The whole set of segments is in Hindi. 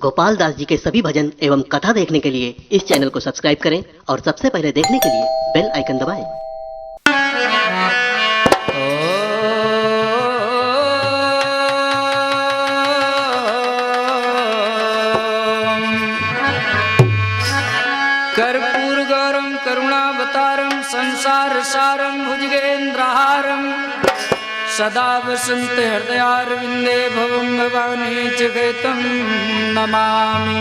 गोपाल दास जी के सभी भजन एवं कथा देखने के लिए इस चैनल को सब्सक्राइब करें और सबसे पहले देखने के लिए बेल आइकन दबाएं। कर्पूर गौरम करुणावतारम संसार सारम भुजगेन्द्रहारम सदा वसन्त हृदयारविन्दे भवं भवानी जगतं नमामि।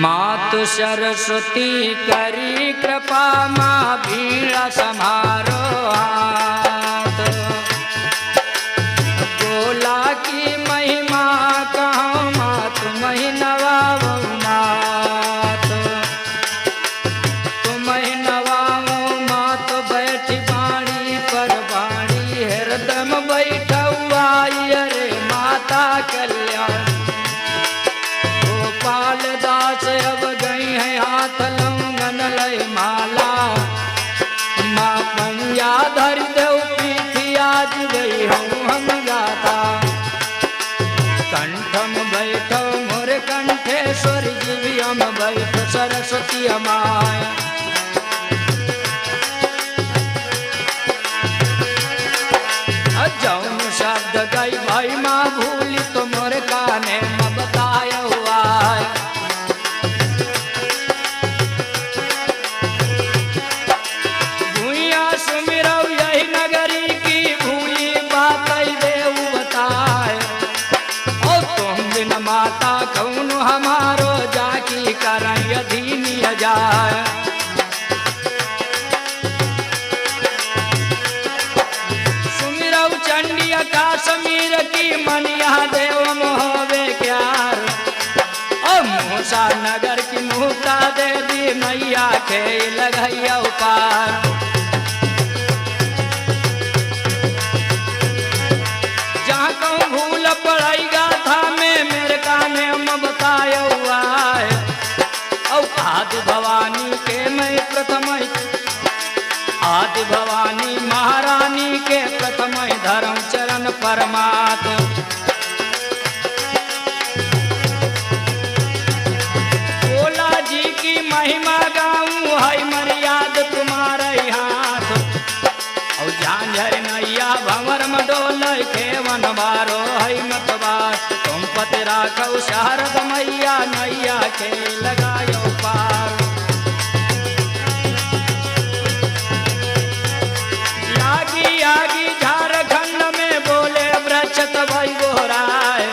मातु सरस्वती करी कृपा माँ भीड़ा समारो हाथ। बोला की महिमा कहाँ मात महिनवा मात तुम नवाओ मात बैठी बाणी पर बाणी हृदय में बैठा अरे माता कल्याण। गोपाल दास अब गई है हाथ लौंगन लय माला माँ पंजा धर देव पीठी आज गई हूँ हम गाता। कंठम बैठो मोर कंठेश्वर जीवियम बैठ सरस्वती माया। जौन शब्द गई भाई माँ भूली तो मोर काने में बताया हुआ है। भूया सुमिरौ यही नगरी की भूली बात देव बताए। ओ तुम बिन माता कौन हमारो जाकी करं यदीन जाए। चंडिया का समीर की मनिया देव मोहवे प्यार। और मूसा नगर की मुहता दे दी मैया के लगैया पार। जहाँ कहूँ भूल पड़ेगा था मैं मेरे काने में बताया हुआ है। और आदि भवानी के मैं प्रथम आदि भवानी महारानी के प्रथम धर्म चरण परमात्मा। भोला जी की महिमा गाऊं है मर्याद तुम्हारे हाथ। और झांझर नैया भंवर में डोल खेवन बारो है मतवार। तुम पति राखो शारद मैया नैया के लगायो पार। आगी झारखंड में बोले व्रक्षत भाई बोहराए।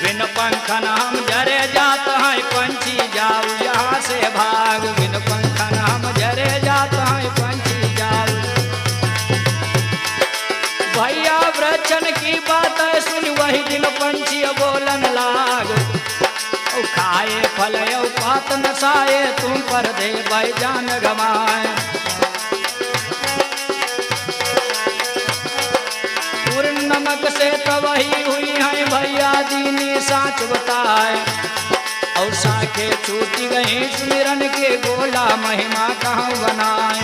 बिन पंखन हम जरे जात हैं पंछी जाऊ यहाँ से भाग। बिन पंखन हम जरे जात हैं पंछी जाऊ। भैया वृक्षन की बात है सुन वही दिन पंछी बोलन लाग। खाए फल पात नसाए तुम पर दे भाई जान गमाए। नमक से तवही हुई है भैया दीनी साच बताए। और साखे छूटी गई सुमिरन के गोला महिमा कहाँ बनाए।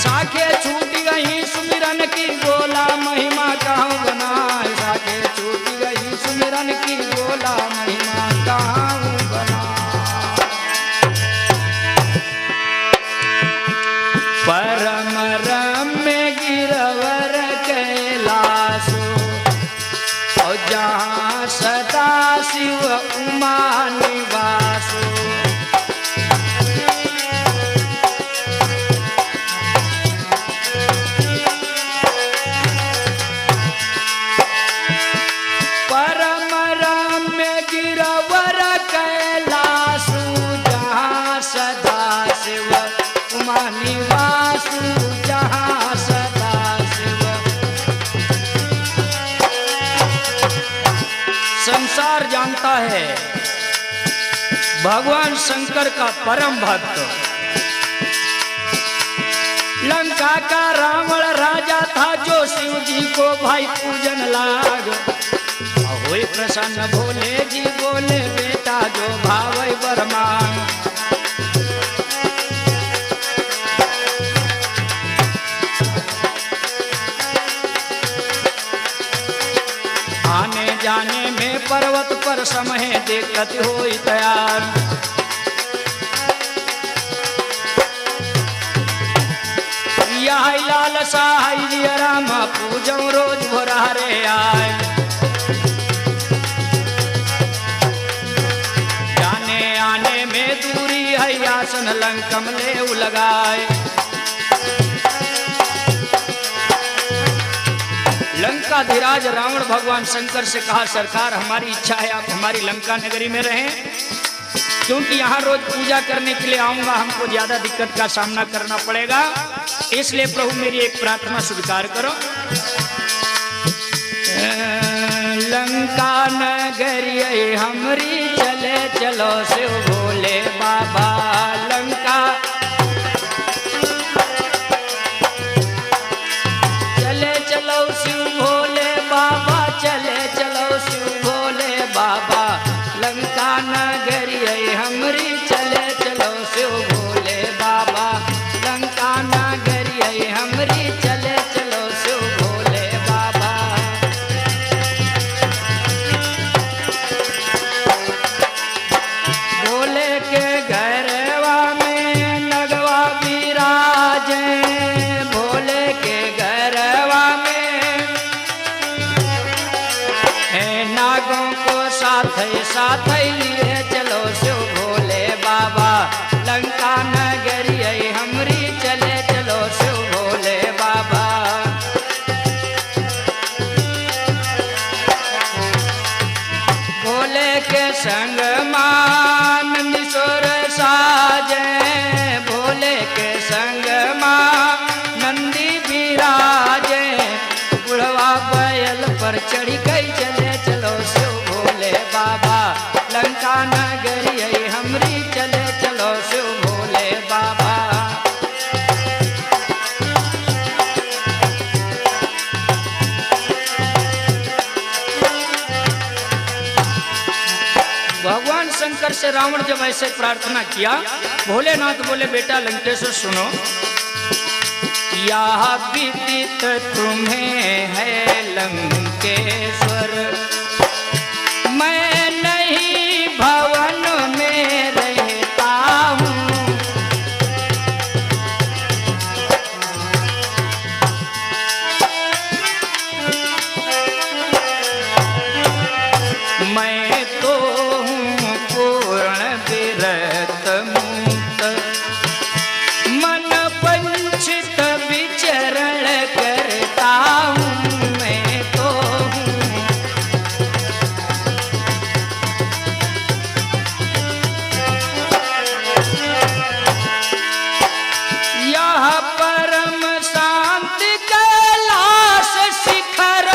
साखे छूटी गई सुमिरन की गोला महिमा कहाँ बनाए। साखे छूटी गई सुमिरन की गोला महिमा कहाँ बनाए। परम रम्य गिरवर कैलासो और जहाँ सदा शिव उमा निवासो। परम रम्य गिरवर कैलासो जहाँ सदा शिव उमा निवासु जहाँ सदा शिव। संसार जानता है भगवान शंकर का परम भक्त लंका का रावण राजा था जो शिव जी को भाई पूजन लाग। हुए प्रसन्न भोले जी बोले बेटा जो भावै बरमान। समय देखत होई तैयार। यह लालसा है जिया राम पूजो रोज भोरारे आए। जाने आने में दूरी है आसन लंकम ले लगाए। लंकाधिराज रावण भगवान शंकर से कहा सरकार हमारी इच्छा है आप हमारी लंका नगरी में रहें, क्योंकि यहाँ रोज पूजा करने के लिए आऊंगा, हमको ज्यादा दिक्कत का सामना करना पड़ेगा, इसलिए प्रभु मेरी एक प्रार्थना स्वीकार करो। लंका नगरी हमरी चले चलो शिव भोले बाबा। लंका चले चलो शिव भोले बाबा, चले चलो शिव भोले बाबा। लंका नगरी हमरी चले चलो शिव भोले बाबा। लंका नगरी हमरी चले चलो शिव भोले बाबा। भोले के घरवा में नगवा विराजे। भोले के घरवा में नागों को साथ साथ लिए चलो शिव भोले बाबा। लंका नगरी हमरी चले चलो शिव भोले बाबा। भोले के संग मान निशोर साजे। भोले के संग मान नंदी विराजे। बुढ़वा बैल पर चढ़ी गई चले चलो शिव भोले बाबा। लंका नगरी हमरी चले चलो शिव भोले बाबा। भगवान शंकर से रावण जब ऐसे प्रार्थना किया, भोलेनाथ बोले बेटा लंकेश्वर सुनो, यह विदित तुम्हें है लंकेश्वर, मैं नहीं भवन में रहता हूँ। मैं तो हूँ पूर्ण विरत मुक्त, मन पंचित विचरण करता हूँ। मैं तो हूँ यह परम शांति कैलाश शिखर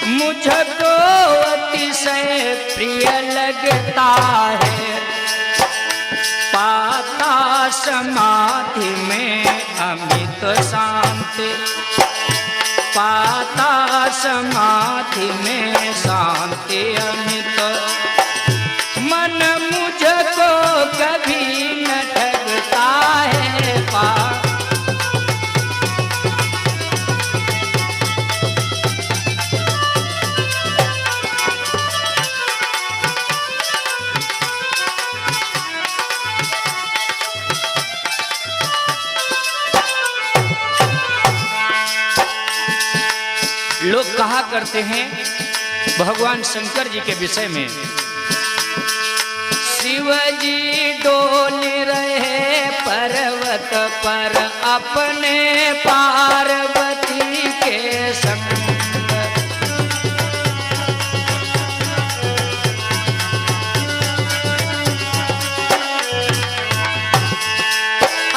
मुझको अतिशय प्रिय लगता है। पाता समाधि में अमित शांति, पाता समाधि में शांति अमित। मन मुझको कभी न ठगता है। लोग कहा करते हैं भगवान शंकर जी के विषय में, शिव जी डोल रहे पर्वत पर अपने पार्वती के संग।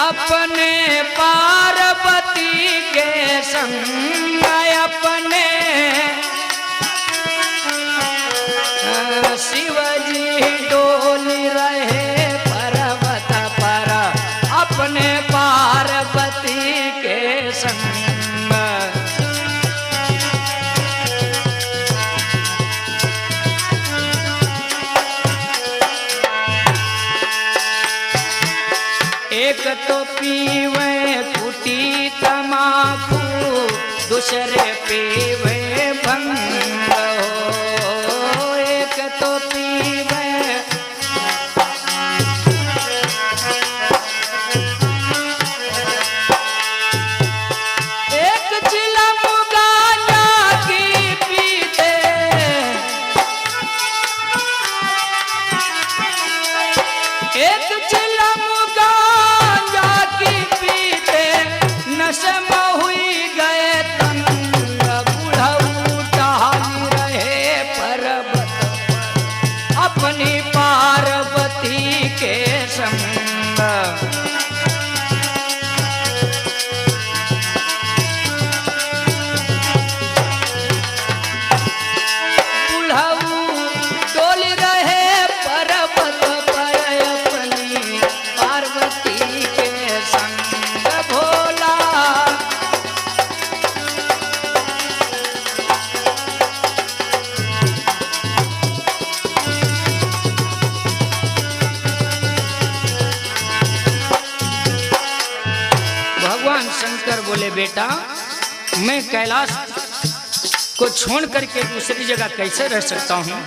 अपने पार्वती के संग अपने शिवजी डोल रहे पर्वत पर अपने पार्वती के संग। एक तो पीवे फूटी तमाकू, दूसरे पीवे भंग हो। एक कर बोले, बेटा मैं कैलाश को छोड़ करके दूसरी जगह कैसे रह सकता हूँ।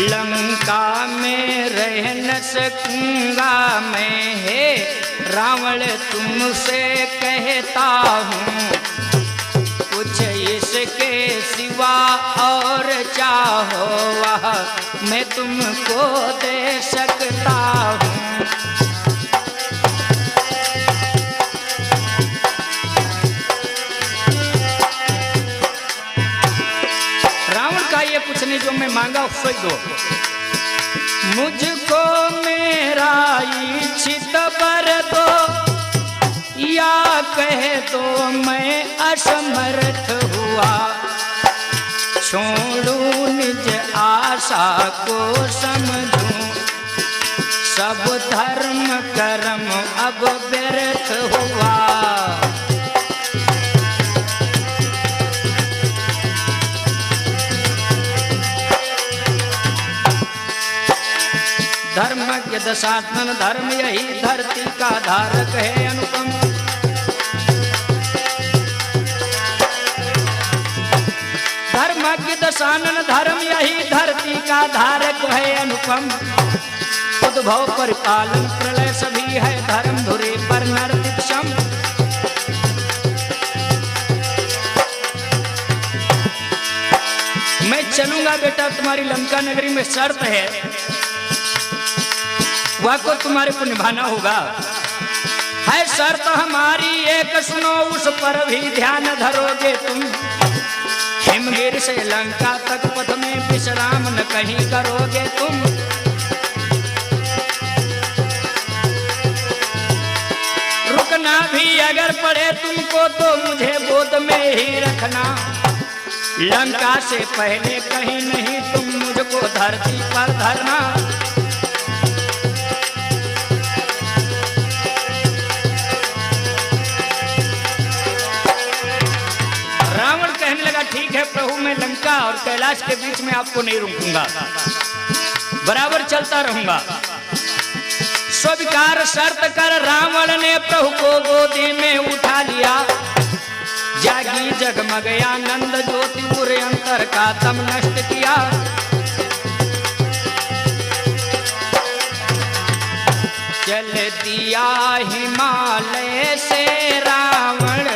लंका में रह न सकूंगा मैं, हे रावण तुमसे कहता हूँ, कुछ इसके सिवा और चाहो वह मैं तुमको दे सकता हूँ। रावण का ये कुछ नहीं, जो मैं मांगा उसको दो। मुझको मेरा इच्छित वर दो, या कह दो मैं असमर्थ हुआ, छोड़ू निज आशा को समझूं, सब धर्म कर्म अब व्यर्थ हुआ। धर्म के दशानन धर्म यही धरती का धारक है अनुपम, धर्म की दशानन धर्म यही धरती का धारक है अनुपम, उद्भव परिपालन प्रलय सभी है धर्म धुरे पर नर्तित सम। मैं चलूंगा बेटा तुम्हारी लंका नगरी में, शर्त है वह को तुम्हारे को निभाना होगा। है शर्त हमारी एक सुनो, उस पर भी ध्यान धरोगे तुम, हिमगिर से लंका तक पथ में विश्राम न कहीं करोगे तुम। रुकना भी अगर पड़े तुमको तो मुझे गोद में ही रखना, लंका से पहले कहीं नहीं तुम मुझको धरती पर धरना। ठीक है प्रभु, मैं लंका और कैलाश के बीच में आपको नहीं रोकूंगा, बराबर चलता रहूंगा। स्वीकार शर्त कर रावण ने प्रभु को गोदी में उठा लिया, जागी जगमग आनंद ज्योति पूरे अंतर का तम नष्ट किया। चल दिया हिमालय से रावण,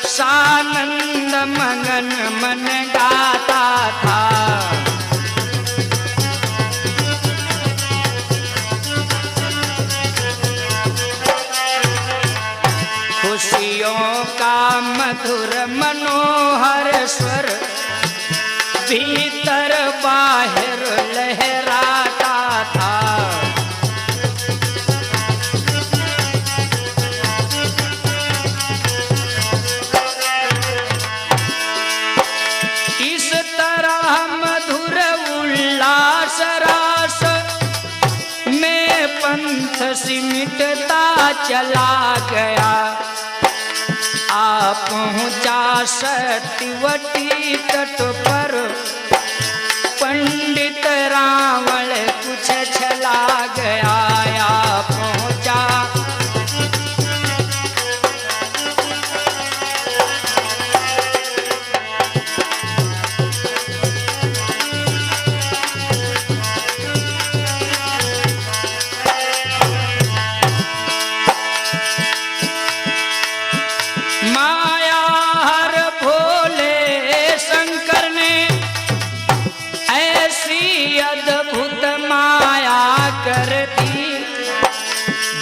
सानंद मगन मन गाता था, खुशियों का मधुर मनोहर स्वर भीतर बाहर लहराता था। पंथ सिमटता चला गया, आ पहुंचा सत्यवती तट पर, पंडित रावण कुछ चला गया, आ पहुंचा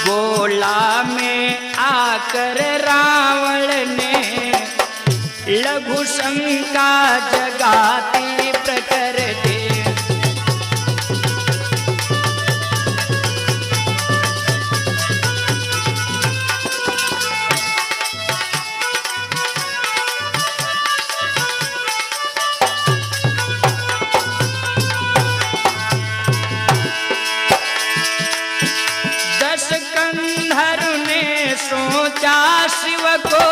गोला में आकर रावण ने लघु शंका जगाती प्रकृति। सोचा शिव को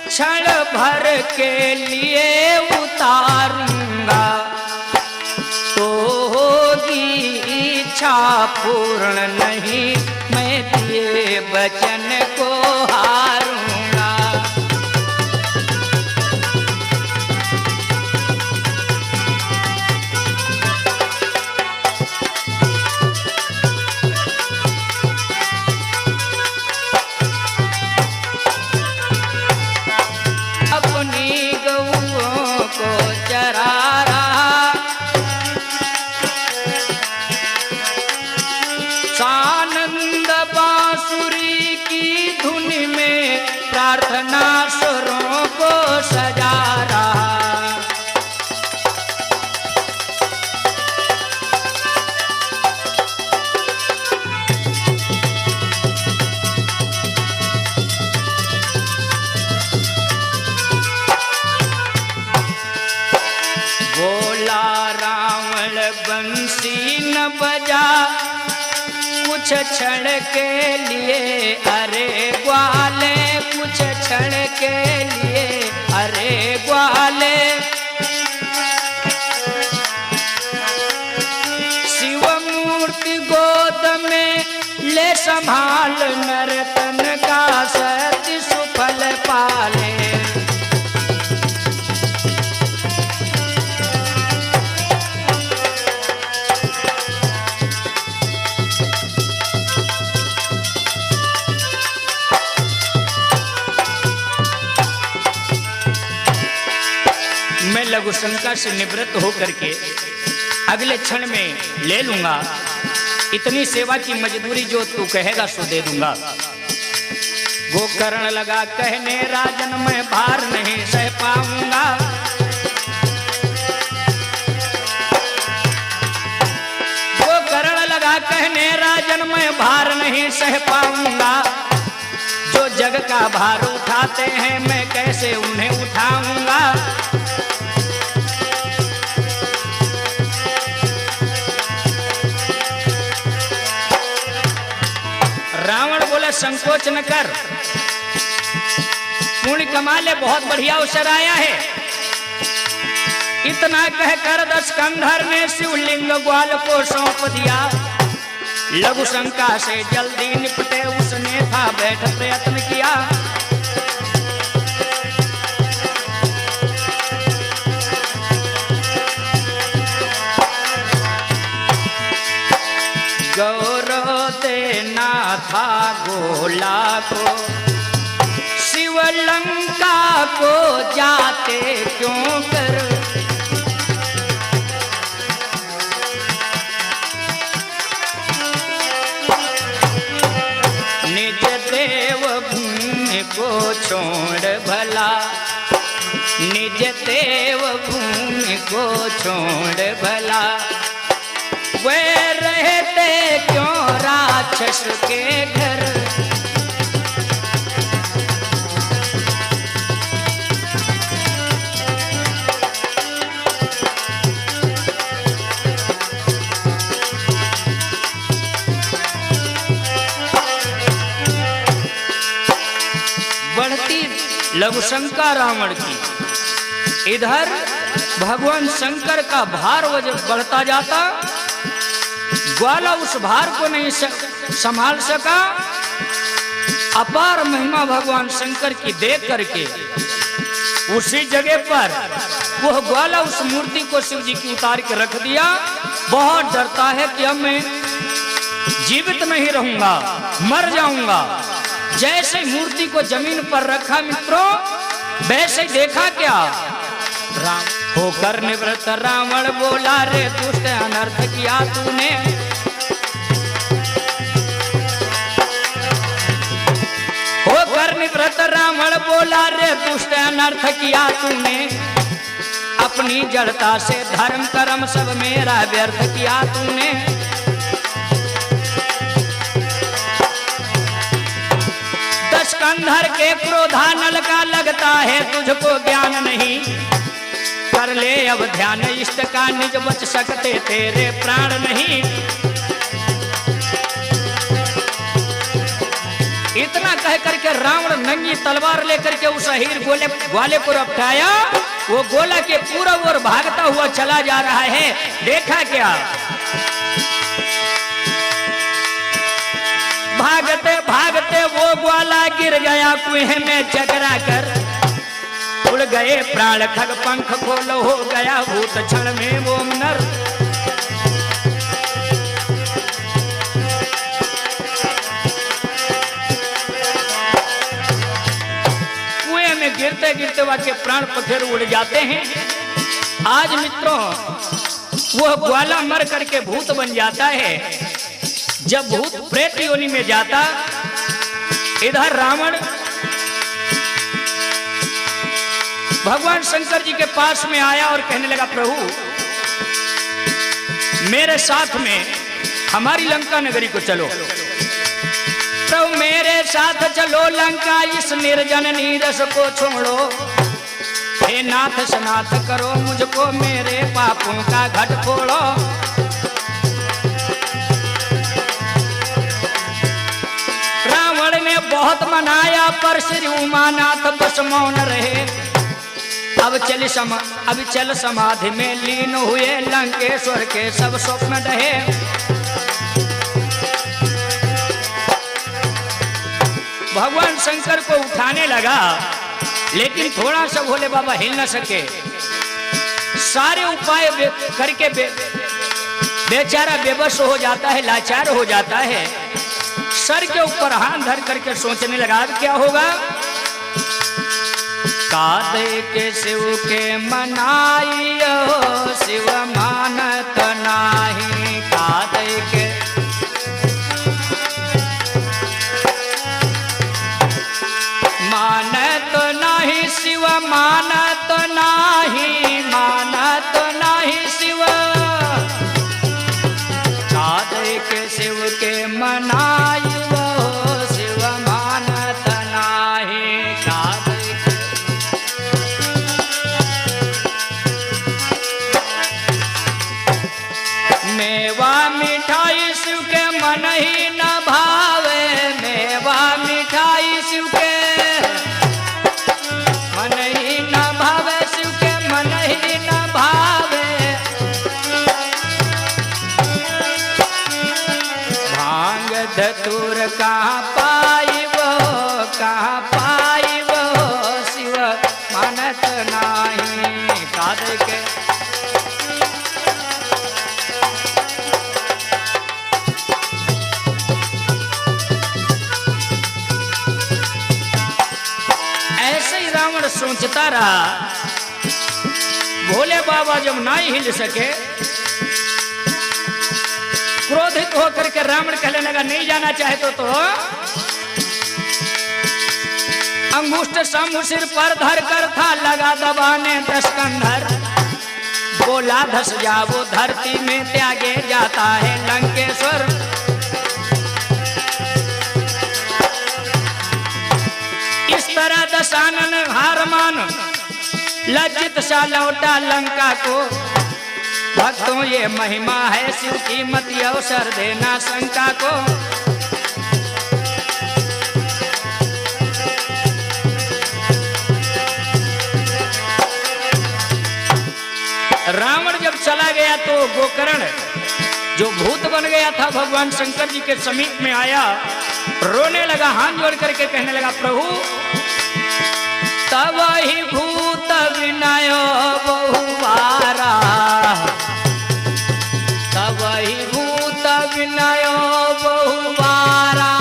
क्षण भर के लिए उतारूंगा तो होगी इच्छा पूर्ण, नहीं मैं दिए वचन को हारूंगा। अपनी गऊओं को चरा रहा, सानंद बांसुरी की धुन में प्रार्थना सुरों को सजा रहा। बोला रावण बंसी न बजा कुछ क्षण के लिए, अरे ग्वाले कुछ क्षण के लिए, अरे ग्वाले। शिव मूर्ति गोद में ले संभाल, नर्तन का सत्य सुफल पाले। मैं लघु शंका से निवृत्त होकर के अगले क्षण में ले लूंगा, इतनी सेवा की मजदूरी जो तू कहेगा सो दे दूंगा। गोकर्ण लगा कहने राजन मैं भार नहीं सह पाऊंगा। गोकर्ण लगा कहने राजन मैं भार नहीं सह पाऊंगा। जो जग का भार उठाते हैं मैं कैसे उन्हें उठाऊंगा। रावण बोले संकोच न कर, पुण्य कमा ले, बहुत बढ़िया अवसर आया है। इतना कहकर दशकंधर ने शिवलिंग ग्वाल को सौंप दिया। लघु शंका से जल्दी निपटे उसने था बैठ प्रयत्न किया। गौरव देना था गोला को, शिवलंका को जाते क्यों कर। निज देव भूमि को छोड़ भला, निज देव भूमि को छोड़ भला। वे रहते क्यों राक्षस के घर। बढ़ती लघु शंका रावण की, इधर भगवान शंकर का भार बढ़ता जाता। ग्वाला उस भार को नहीं संभाल सका। अपार महिमा भगवान शंकर की देख करके उसी जगह पर वह ग्वाला उस मूर्ति को शिव जी की उतार के रख दिया। बहुत डरता है कि अब मैं जीवित नहीं रहूंगा, मर जाऊंगा। जैसे मूर्ति को जमीन पर रखा मित्रों, वैसे देखा क्या राम होकर निवृत्त रावण बोला, रे दुष्ट अनर्थ किया तूने। होकर निवृत्त रावण बोला, रे दुष्ट अनर्थ किया तूने। अपनी जड़ता से धर्म कर्म सब मेरा व्यर्थ किया तूने। दशकंधर के क्रोधानल का लगता है तुझको ज्ञान नहीं। कर ले अब ध्यान इष्ट का, निज बच सकते तेरे प्राण नहीं। इतना कह करके रावण नंगी तलवार लेकर के उस हीर ग्वाले को रपटाया। वो गोला के पूरब ओर भागता हुआ चला जा रहा है। देखा क्या, भागते भागते वो ग्वाला गिर गया कुएं में चकरा कर। उड़ गए प्राण खग पंख खोल हो गया भूत क्षण में वो नर। कुएं में गिरते गिरते वाके प्राण पखेर उड़ जाते हैं। आज मित्रों वह ग्वाला मर करके भूत बन जाता है। जब भूत प्रेत योनि में जाता, इधर रावण भगवान शंकर जी के पास में आया और कहने लगा, प्रभु मेरे साथ में हमारी लंका नगरी को चलो। प्रभु मेरे साथ चलो लंका इस निर्जन नीरस को छोड़ो। हे नाथ स्नाथ करो मुझको मेरे पापों का घट फोड़ो। रावण ने बहुत मनाया पर श्री उमानाथ बस मौन रहे। अब चल समाधि में लीन हुए लंकेश्वर के सब स्वप्न रहे। भगवान शंकर को उठाने लगा, लेकिन थोड़ा सा भोले बाबा हिल न सके। सारे उपाय करके बेचारा बेबस हो जाता है, लाचार हो जाता है। सर के ऊपर हाथ धर करके सोचने लगा क्या होगा। कादे के शिव के मनाइयो शिव मानत नाही। कादे के मानत नाही शिव मानत नाही। मानत नाही शिव कादे के शिव के मनाइयो शिव मानत नाही। कादे मेवा मिठाई शिव के मन ही न भावे। मेवा मिठाई शिव के मन ही न भावे। शिव के मन ही न भावे। भांग धतूर कहाँ पाई वो कहाँ पाई वो शिव मानत नाही। कादे के सोचता रहा। भोले बाबा जब ना हिल सके, क्रोधित होकर के रावण कहने लगा नहीं जाना चाहे तो अंगुष्ठ समूह सिर पर धर कर था लगा दबाने 10 कंधर। बोला धस जाओ धरती में त्यागे जाता है लंकेश्वर। इस तरह दशानन हार मान लज्जित सा लौटा लंका को। भक्तों ये महिमा है शिव की मत अवसर देना शंका को। रावण जब चला गया तो गोकर्ण जो भूत बन गया था भगवान शंकर जी के समीप में आया, रोने लगा, हाथ जोड़ करके कहने लगा प्रभु तब ही भूत विनयो बहुवारा। तब ही भूत विनयो बहुवारा।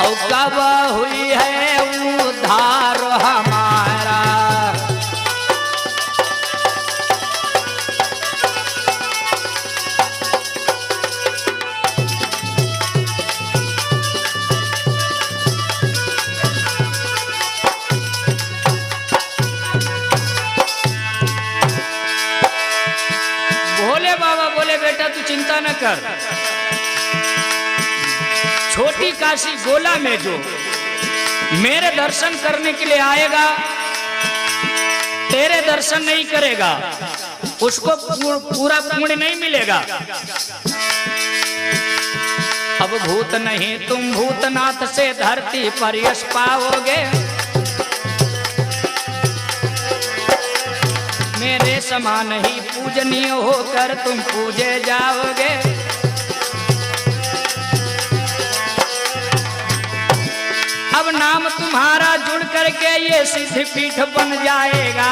और कब हुई है उद्धार हमारा। बेटा तू चिंता न कर। छोटी काशी गोला में जो मेरे दर्शन करने के लिए आएगा, तेरे दर्शन नहीं करेगा, उसको पूरा पुण्य नहीं मिलेगा। अब भूत नहीं तुम भूतनाथ से धरती पर यश पाओगे, मेरे समान ही पूजनीय होकर तुम पूजे जाओगे। अब नाम तुम्हारा जुड़ करके ये सिद्ध पीठ बन जाएगा।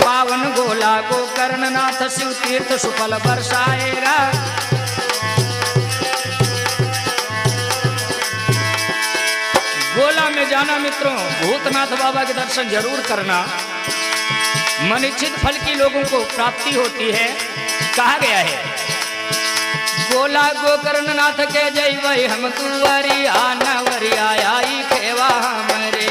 पावन गोला गोकर्ण नाथ शिव तीर्थ सुफल बरसाएगा। गोला में जाना मित्रों, भूतनाथ बाबा के दर्शन जरूर करना। मनिच्छित फल की लोगों को प्राप्ति होती है। कहा गया है गोला गोकर्ण नाथ के जय वही हम तुवरिया नवरिया आई खेवा हमरे।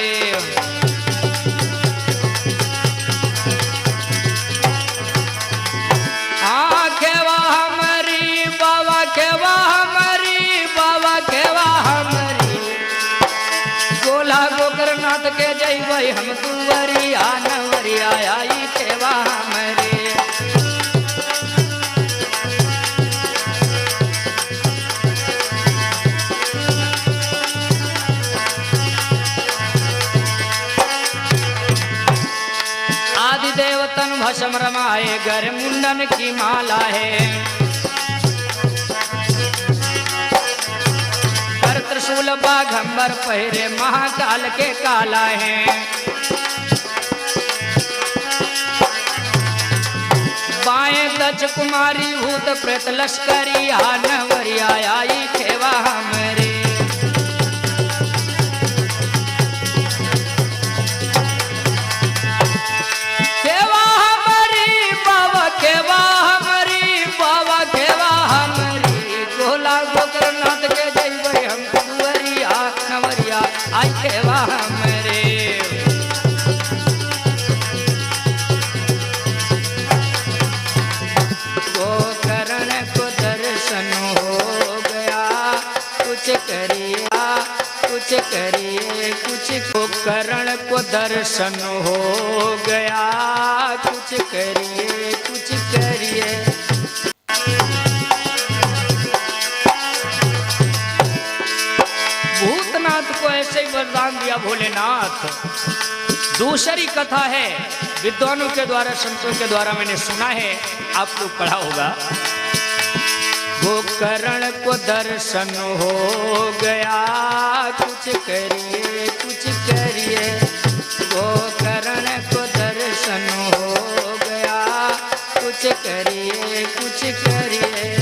हाँ खेवा हमारी बाबा, खेवा हमारी बाबा, खेवा हमारी। गोला गोकर्ण नाथ के जय वही हम तुवरिया नवरिया आई खेवा हमरे। देवतन भस्म रमाए घर मुंडन की माला है। कर त्रिशूल बाघंबर पहरे महाकाल के काला है। बाएं दक्ष कुमारी भूत प्रेत लश्करी नवरिया आई खेवा हमरे। आई खेवा हमरे। गोकर्ण को दर्शन हो गया, कुछ करिए कुछ करिए कुछ। गोकर्ण को दर्शन हो गया, कुछ करिए कुछ करिए। भूतनाथ को ऐसे ही वरदान दिया भोलेनाथ। दूसरी कथा है विद्वानों के द्वारा, संतों के द्वारा मैंने सुना है, आप लोग पढ़ा होगा। गोकर्ण को दर्शन हो गया, कुछ करिए कुछ करिए। गोकर्ण को दर्शन हो गया, कुछ करिए कुछ करिए।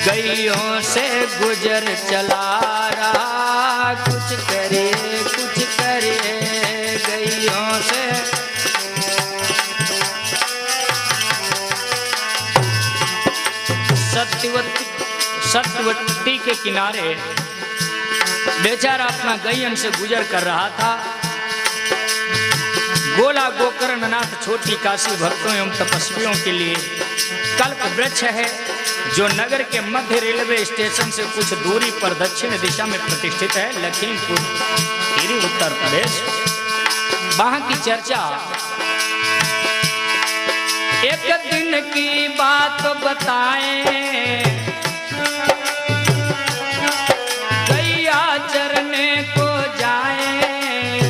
गैयों से गुजर चला रहा, कुछ करे कुछ करे। गैयों से सत्यवती के किनारे बेचारा अपना गैयन से गुजर कर रहा था। गोला गोकर्ण नाथ छोटी काशी भक्तों एवं तपस्वियों के लिए कल्प वृक्ष है, जो नगर के मध्य रेलवे स्टेशन से कुछ दूरी पर दक्षिण दिशा में प्रतिष्ठित है। लखीमपुर खीरी उत्तर प्रदेश। वहां की चर्चा एक दिन की बात बताएं। गैया चरने को जाएं,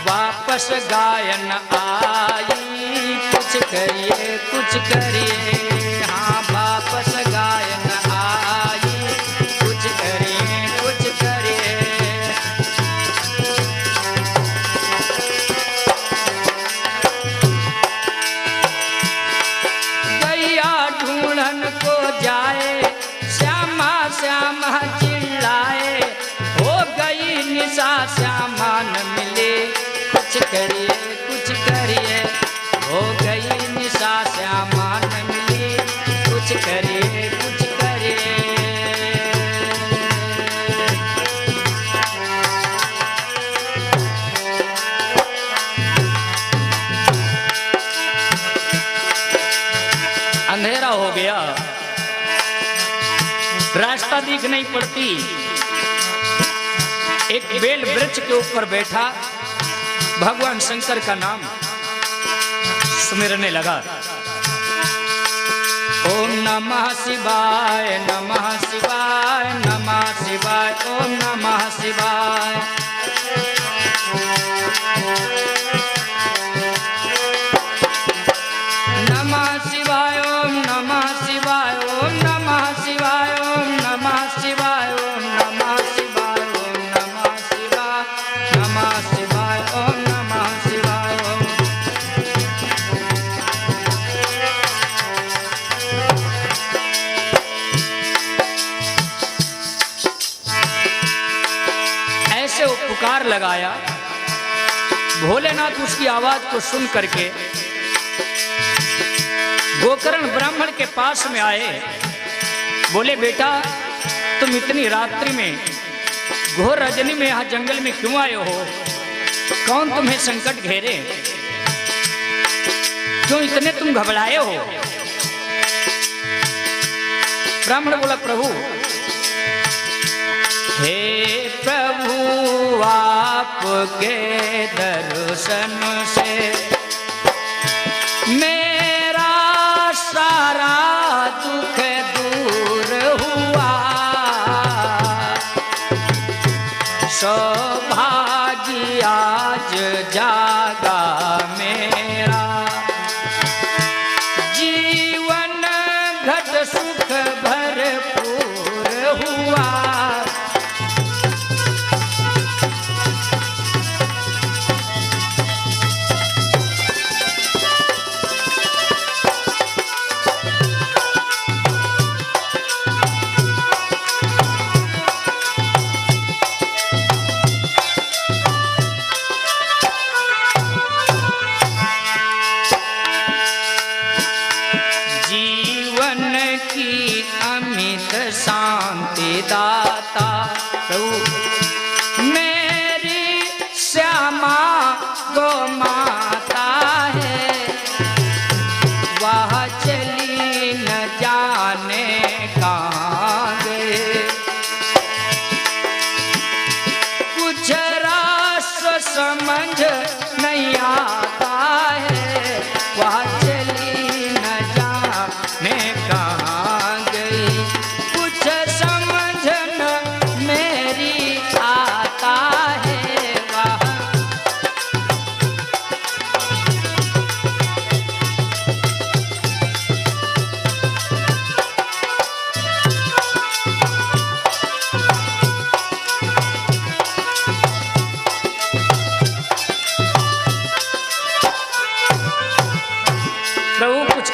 वापस गायन आई। कुछ करिए कुछ करिए, हाँ वापस गायन आई। कुछ करिए कुछ करिए। गैया ढूंढन को जाए, श्यामा श्यामा चिल्लाए। हो गई निशा श्यामा न मिले, कुछ करिए कुछ करिए। हो गई निशा श्यामा न मिली, कुछ करिए कुछ करिए। अंधेरा हो गया, रास्ता दिख नहीं पड़ती। एक बेल वृक्ष के ऊपर बैठा भगवान शंकर का नाम सुमिरने लगा। ओम नमः शिवाय नमः शिवाय नमः शिवाय ओम नमः शिवाय। नमः शिवाय ओम नमः शिवाय ओम नमः शिवाय ओम नमः शिवाय ओम नमः शिवाय ओम नमः शिवाय नमः शिवाय ओम नमः शिवाय ओम। ऐसे पुकार लगाया। भोलेनाथ उसकी आवाज को सुन करके गोकर्ण ब्राह्मण के पास में आए। बोले बेटा तुम इतनी रात्रि में घोर रजनी में यहाँ जंगल में क्यों आए हो? कौन तुम्हें संकट घेरे? क्यों इतने तुम घबराए हो? ब्राह्मण बोला प्रभु, हे प्रभु आपके दर्शन से मेरा सारा दुख दूर हुआ। सौभाग्य आज जागा मेरा, जीवन घट सुख भरपूर हुआ। शांति दाता प्रभु मेरी श्यामा गो माता है, वह चली न जाने कहाँ गए। कुछ रास समझ नहीं आता है, वह चली न जाने कहाँ गई।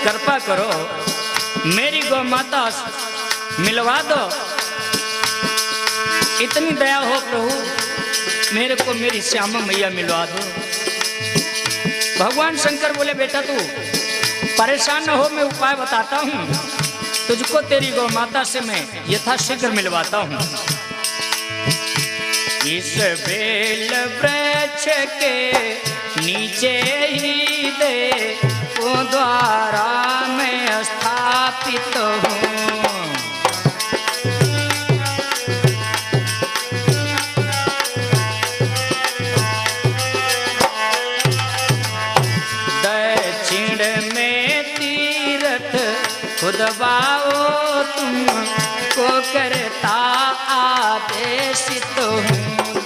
कृपा करो मेरी गौ माता मिलवा दो। इतनी दया हो प्रभु, मेरे को मेरी श्यामा मैया मिलवा दो। भगवान शंकर बोले बेटा तू परेशान न हो, मैं उपाय बताता हूँ तुझको। तेरी गौ माता से मैं यथाशीघ्र मिलवाता हूँ। इस बेल वृक्ष के नीचे ही दे वो द्वारा में स्थापित हूँ। दक्षिण में तीर्थ खुदवाओ तुम को करता आदेशित हूँ।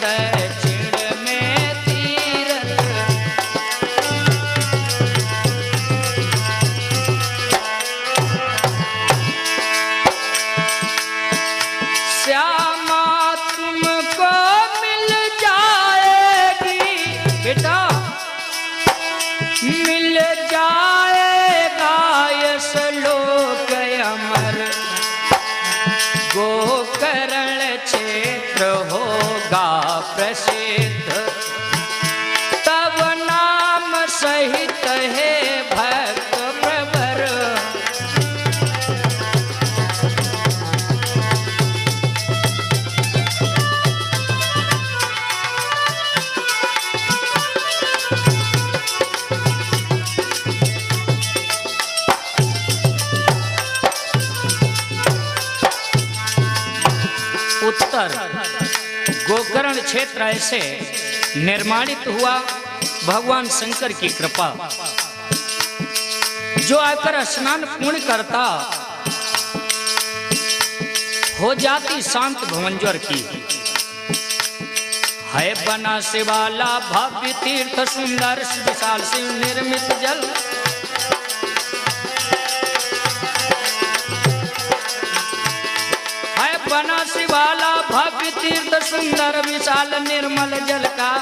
दक्षिण में तीर्थ श्यामा तुमको मिल जाएगी बेटा, मिल जाएगा यश लोक अमर। गोकर्ण क्षेत्र होगा क्षेत्र ऐसे निर्माणित हुआ भगवान शंकर की कृपा। जो आकर स्नान पूर्ण करता हो जाती शांत भवंजर की। है बना शिवाला भव्य तीर्थ सुंदर विशाल शिव निर्मित जल। है बना शिवाला भव्य तीर्थ सुंदर विशाल निर्मल जल का।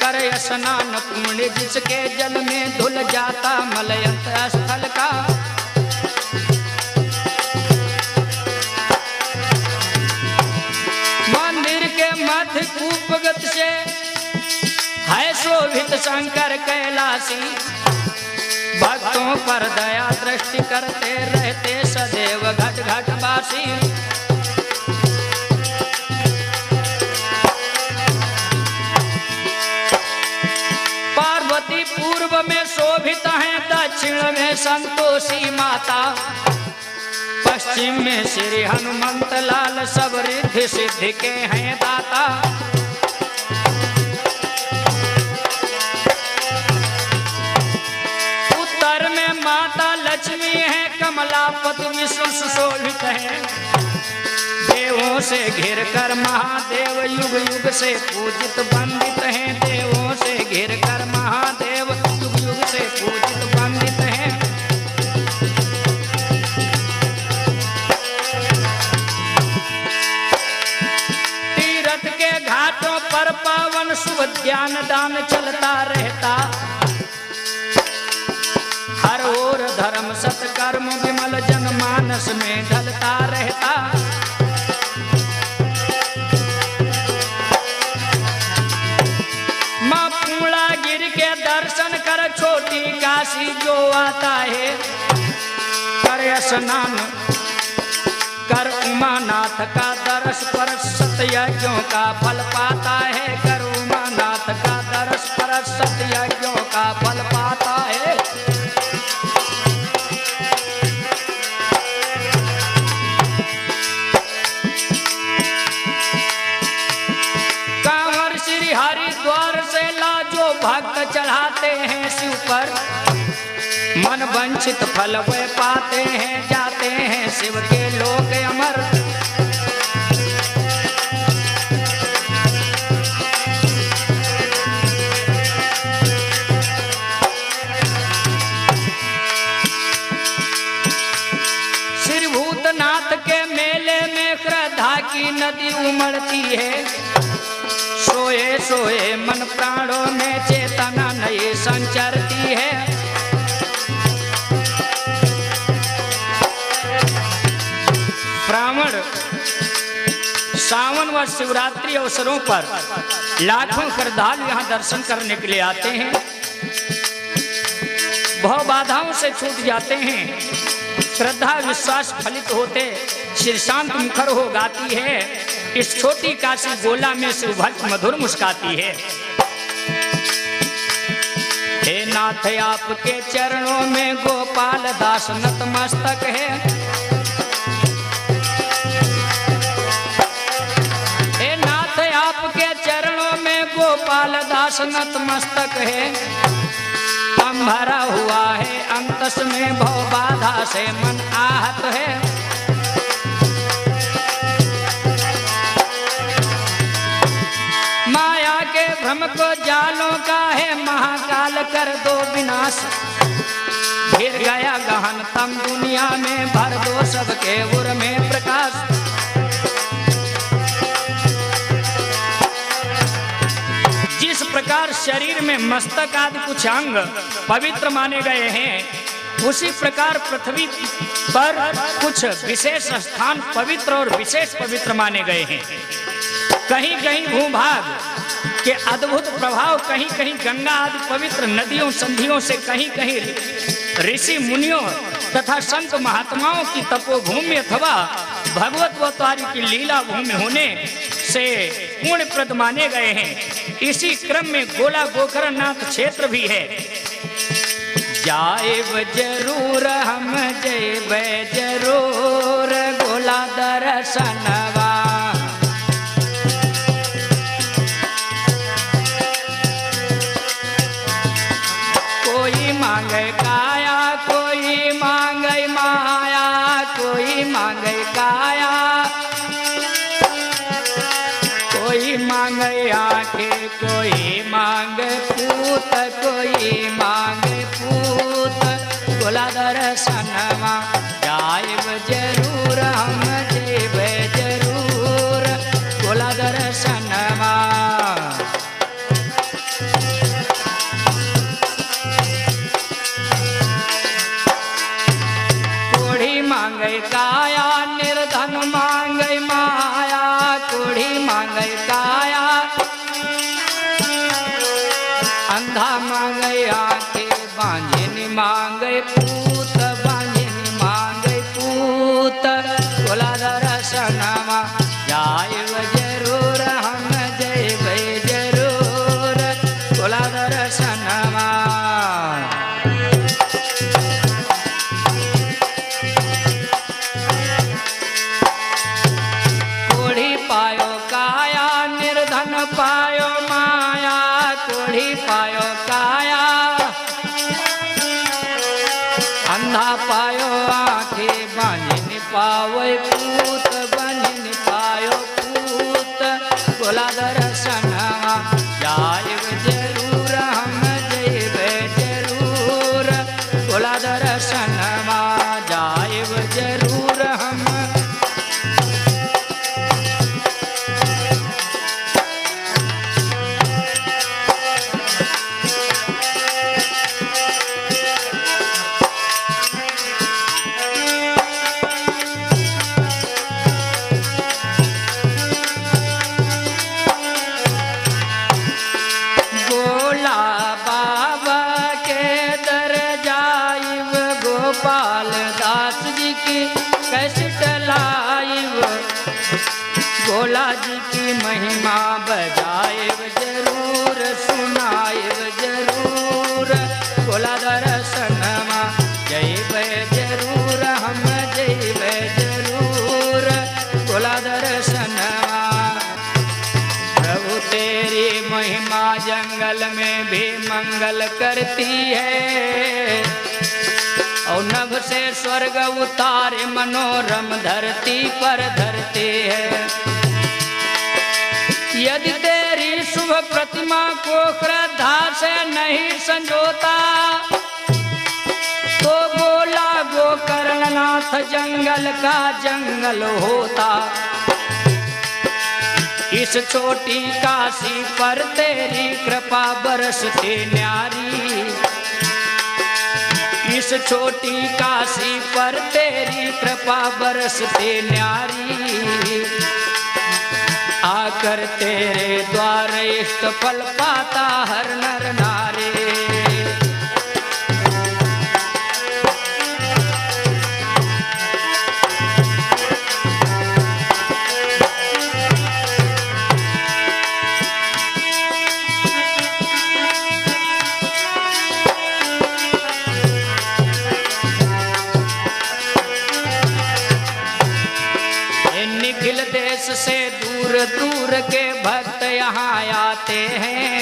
करे स्नान पुण्य जिसके जल में धुल जाता मलयंत स्थल का। मंदिर के मध्य कूपगत से है शोभित शंकर कैलाशी। भक्तों पर दया दृष्टि करते रहते सदैव घट घट वासी। पार्वती पूर्व में शोभित है, दक्षिण में संतोषी माता। पश्चिम में श्री हनुमंत लाल सब रिद्धि सिद्धि के हैं दाता। उत्तर में माता लक्ष्मी है, कमलापति विष्णु सुशोभित है। देवों से घिर कर महादेव युग युग से पूजित वंदित हैं। देवों से घिर कर महादेव युग युग से पूजित वंदित हैं। तीर्थ के घाटों पर पावन शुभ ध्यान दान चलता रहता। हर ओर धर्म सत्कर्म विमल जनमानस में ढलता रहता। माँ पूर्णागिरि के दर्शन कर छोटी काशी जो आता है। कर स्नान कर उमानाथ का दर्श पर सत्ययज्ञों का फल पाता है। कर उमानाथ का दर्श पर सत्ययज्ञों का फल पाता है। कांवर श्री हरिद्वार से लाजो भक्त चढ़ाते हैं शिव पर। मन वंचित फल वे पाते हैं, जाते हैं शिव के लोक अमर। श्री भूतनाथ के मेले में श्रद्धा की नदी उमड़ती है। सोए सोए मन प्राणों में चेतना नई संचरती है। श्रावण सावन व शिवरात्रि अवसरों पर लाखों श्रद्धालु यहाँ दर्शन करने के लिए आते हैं। भव बाधाओं से छूट जाते हैं। श्रद्धा विश्वास फलित होते श्री शांत मुखर हो गाती है। इस छोटी काशी गोला में शिव भक्त मधुर मुस्काती है। हे नाथ आपके चरणों में गोपाल दास नतमस्तक है। हे नाथ आपके चरणों में गोपाल दास नतमस्तक है। हम भरा हुआ है अंतस में भव बाधा से मन आहत है। माया के भ्रम को जालों का है महाकाल कर दो विनाश। घिर गया गहन तम दुनिया में भर दो सबके उर में प्रकाश। जिस प्रकार शरीर में मस्तक आदि कुछ अंग पवित्र माने गए हैं, उसी प्रकार पृथ्वी पर कुछ विशेष स्थान पवित्र और विशेष पवित्र माने गए हैं। कहीं कहीं भूभाग के अद्भुत प्रभाव, कहीं कहीं गंगा आदि पवित्र नदियों संधियों से, कहीं कहीं ऋषि मुनियों तथा संत महात्माओं की तपोभूमि अथवा भगवत अवतारी की लीला भूमि होने से पूर्ण प्रद माने गए हैं। इसी क्रम में गोला गोकर्णनाथ क्षेत्र भी है। जाएब जरूर हम जैब जरूर गोला दर्शनवा। दर्शनमा जाइब जरूर हम जेब जरूर भोला दर्शनमा। कोढ़ी मांगे काया निर्धन मांगे माया, कोढ़ी मांगे काया अंधा मांगे आंखें, बांझिन मांगे पूत, बांझिन मांगे पूत भोला दर्शनमा जाइब जरूर हम जेब जरूर भोला दर्शनमा। कोढ़ी पायो काया निर्धन पायो माया, कोढ़ी पायो काया अंधा पायो आंखें, बांझिन पावे पूत, बांझिन पायो पूत भोला दर्शनमा जाइब जरूर हम जेब जरूर भोला दर्शनमा जाइब जरूर हम। गोपाल दास जी की कैसेट लाइव, भोला जी की महिमा बजाइब जरूर सुनाइब जरूर भोला दर्शनमा जइब जरूर हम जइब जरूर भोला दर्शनमा। प्रभु तेरी महिमा जंगल में भी मंगल करती है और नभ से स्वर्ग उतारे मनोरम धरती पर धरती है। यदि तेरी शुभ प्रतिमा को श्रद्धा से नहीं संजोता तो बोला गोकर्णनाथ जंगल का जंगल होता। इस छोटी काशी पर तेरी कृपा बरसती न्यारी, इस छोटी काशी पर तेरी कृपा बरसती न्यारी। आकर तेरे द्वार इष्ट फल पाता हर नर नारी। निखिल देश से दूर दूर के भक्त यहाँ आते हैं,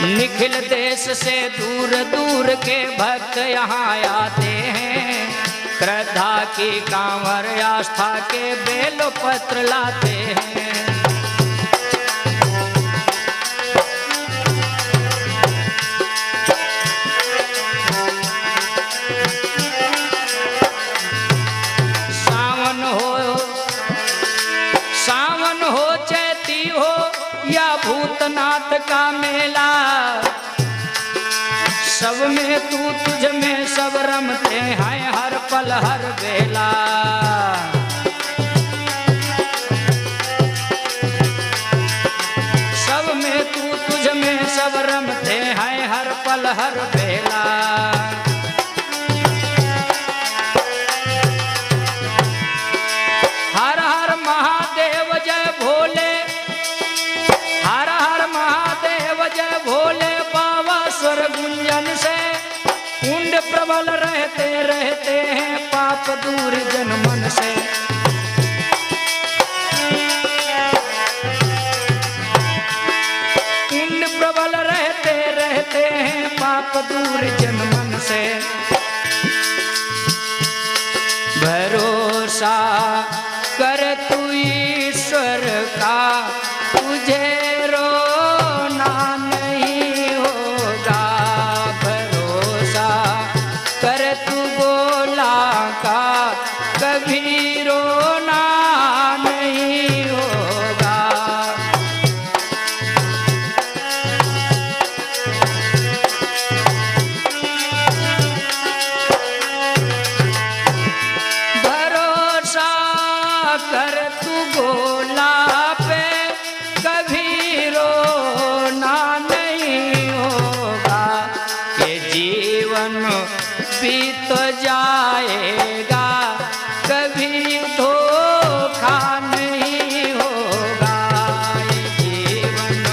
निखिल देश से दूर दूर के भक्त यहाँ आते हैं। श्रद्धा की कांवर आस्था के बेल पत्र लाते हैं। सावन हो चैती हो या भूतनाथ का मेला, सब में तू तुझ में सब रमते हैं हर पल हर बेला। सब में तू तुझ में सब रमते हैं हर पल हर बेला। हर हर महादेव जय भोले, हर हर महादेव जय भोले बाबा स्वर गुंजन से कुंड प्रबल रहते रहते हैं पाप दूर जन मन से। कुंड प्रबल रहते रहते हैं पाप दूर जन मन से। भरोसा कर तू ईश्वर का, तुझे रोना नहीं होगा। भरोसा कर बीत जाएगा, कभी धोखा नहीं होगा ये जीवन।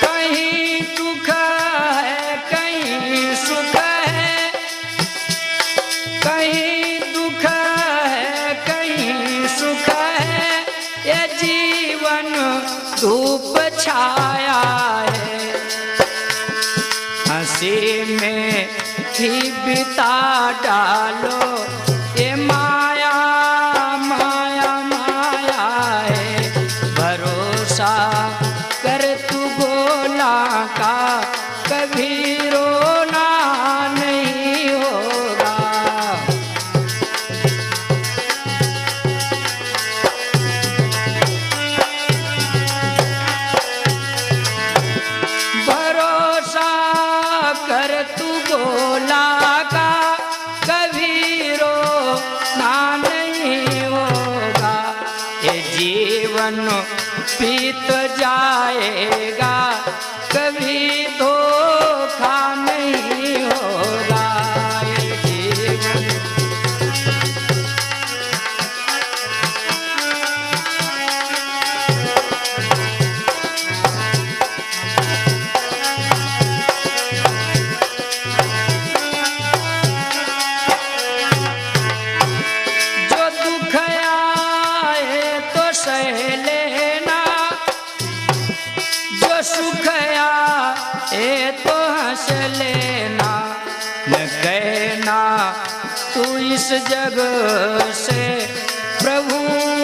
कहीं दुख है कहीं सुख है, कहीं दुख है कहीं सुख है, ये जीवन धूप छाया है। हंसी में ही बिता डालो, ये माया माया माया है। भरोसा कर तू भोला का, कभी रोना नहीं होगा। भरोसा कर तू भोला का, कभी रोना नहीं होगा। ये जीवन बीत जाएगा, कभी धोखा नहीं होगा ये जीवन। जो दुख आए तो सह लेना, जो सुख आए तो हंस लेना। न कहना तू इस जग से, प्रभु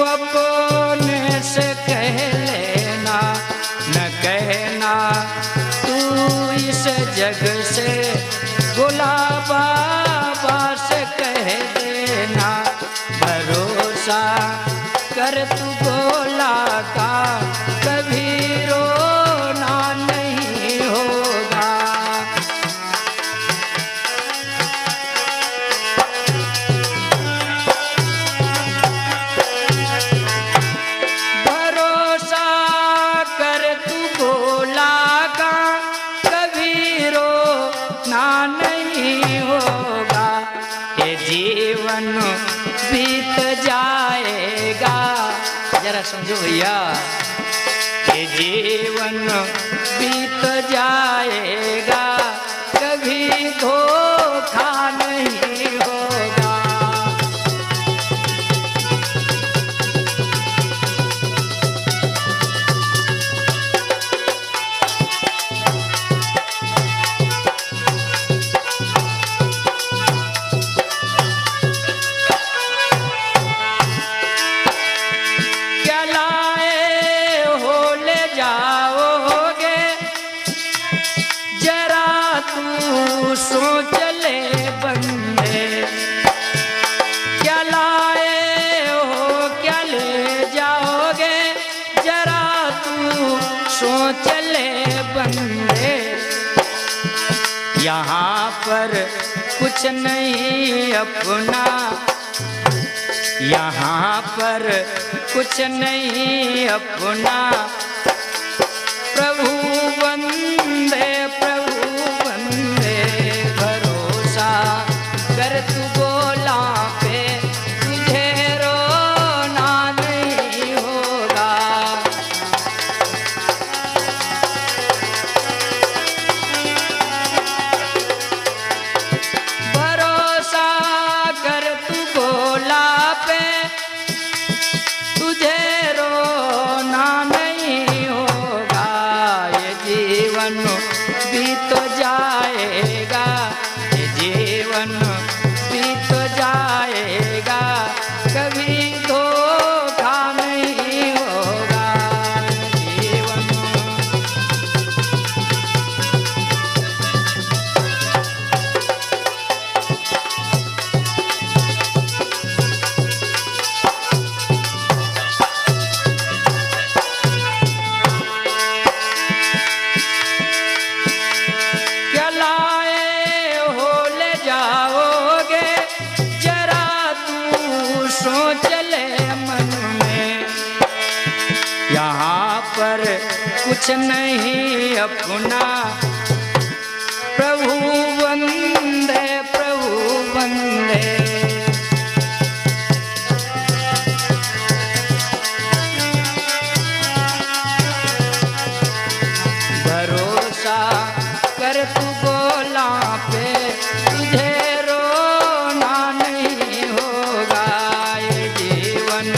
अपने से कह लेना। न कहना तू इस जग से, भोला बाबा से कह देना। भरोसा कर तू भोला का, कभी रोना नहीं होगा। भरोसा कर तू भोला का, कभी रोना नहीं होगा। ये जीवन बीत जाएगा, जरा समझो भैया। ये जीवन बीत जाएगा, कभी धोखा नहीं होगा। क्या लाए हो ले जाओगे, जरा तू सोच ले बंदे। क्या लाए हो क्या ले जाओगे, जरा तू सोच ले बंदे। यहाँ पर कुछ नहीं अपना, यहाँ पर कुछ नहीं अपना। प्रभु वंदे प्रभु वंदे, भरोसा कर तू भोला पे, तुझे रोना नहीं होगा। भरोसा कर तू भोला पे, तुझे रोना नहीं होगा। ये जीवन बीत जाएगा, ये जीवन बीत जाएगा, कभी धोखा नहीं होगा जीवन। क्या लाए कुछ नहीं अपना, प्रभु वंदे प्रभु वंदे। भरोसा कर तू बोला पे, तुझे रोना नहीं होगा, ये जीवन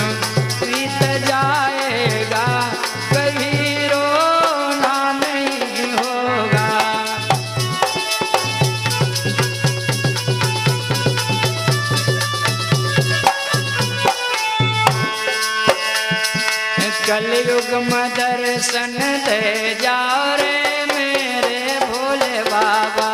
बीत जाएगा, कभी रोना नहीं होगा। कलयुग में दर्शन दे जाओ रे मेरे भोले बाबा।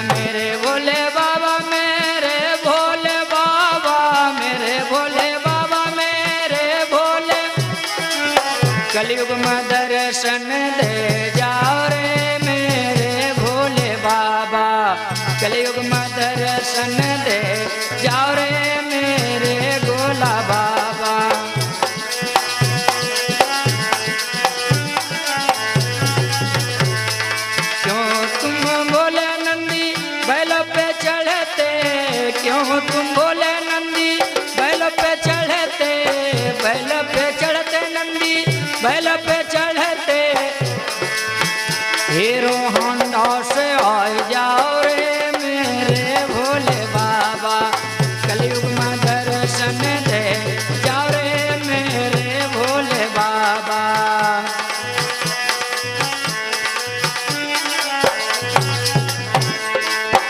मेरे भोले बाबा, मेरे भोले बाबा, मेरे भोले बाबा, मेरे भोले। कलयुग में दर्शन दे जाओ रे मेरे भोले बाबा। कलयुग में दर्शन दे जाओ रे मेरे गोला बाबा। क्यों तुम बोले नंदी बैल पे चढ़ते, क्यों तुम बोले नंदी बैल पे चढ़ते, बैल पे चढ़ते नंदी बैल पे चढ़ते। हीरो होंडा से आ जाओ रे मेरे भोले बाबा। कलयुग में दर्शन दे जाओ रे मेरे भोले बाबा।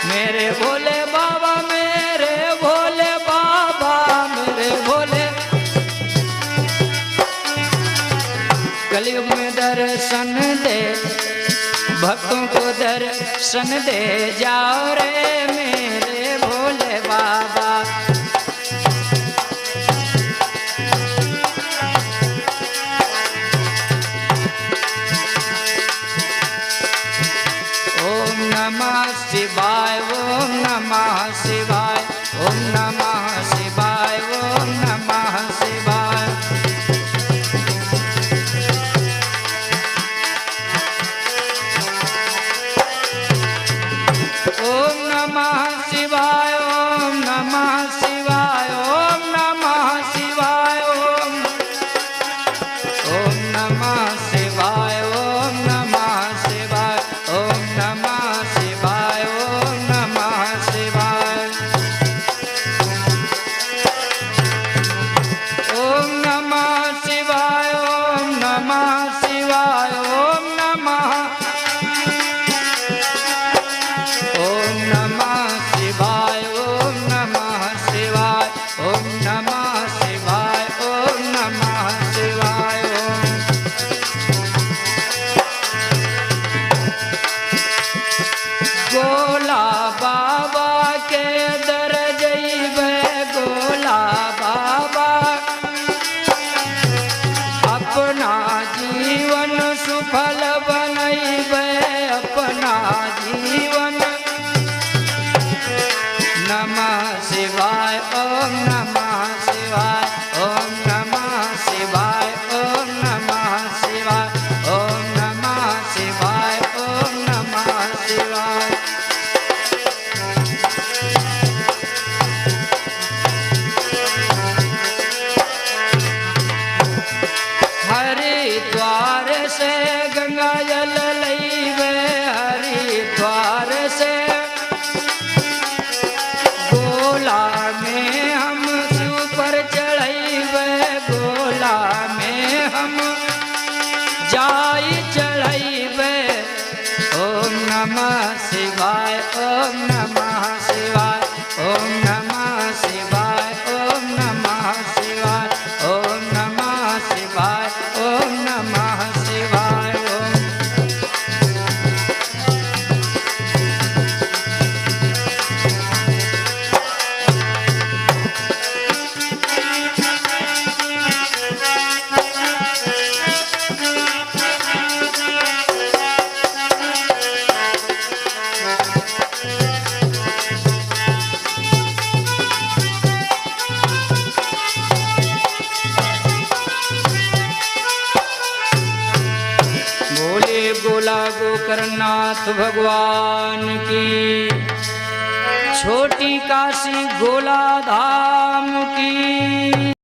मेरे भोले बाबा, मेरे भोले बाबा, मेरे भोले। कलयुग में दर्शन दे, भक्तों को दर्शन दे जाओ रे मेरे भोले बाबा। ओम नमः शिवाय, ओम नमः शिवाय, ओम नमः शिवाय, ओम नमः शिवाय। ओम नमः शिवाय, ओम नमः शिवाय, ओम नमः शिवाय, ओम नमः शिवाय, ओम नमः शिवाय, ओम नमः शिवाय, ओम नमः शिवाय। ओम नमः शिवाय, ओम नमः शिवाय, ओम नमः। ओम नमः शिवाय, ओम नमः शिवाय, ओम नमः शिवाय, ओम नमः शिवाय, ओम। गोला बाबा के दर जइबे, गोला बाबा। अपना जीवन सुफल बनइबे, अपना जीवन। नमः शिवाय, ओम नमः शिवाय, ओम नमः शिवाय, ओम नमः शिवाय, ओम नमः शिवाय, ओम नमः शिवाय। हरिद्वार से गंगा जल लइबे, हरिद्वार से। गोला में हम शिव पर चढ़इबे, गोला में हम जाई चढ़इबे। ओम नमः शिवाय, ओम नमः शिवाय, ओम नमः शिवाय, ओम नमः शिवाय, ओम नमः शिवाय, ओम नमः शिवाय, ओम। जगन्नाथ भगवान की, छोटी काशी गोला धाम की।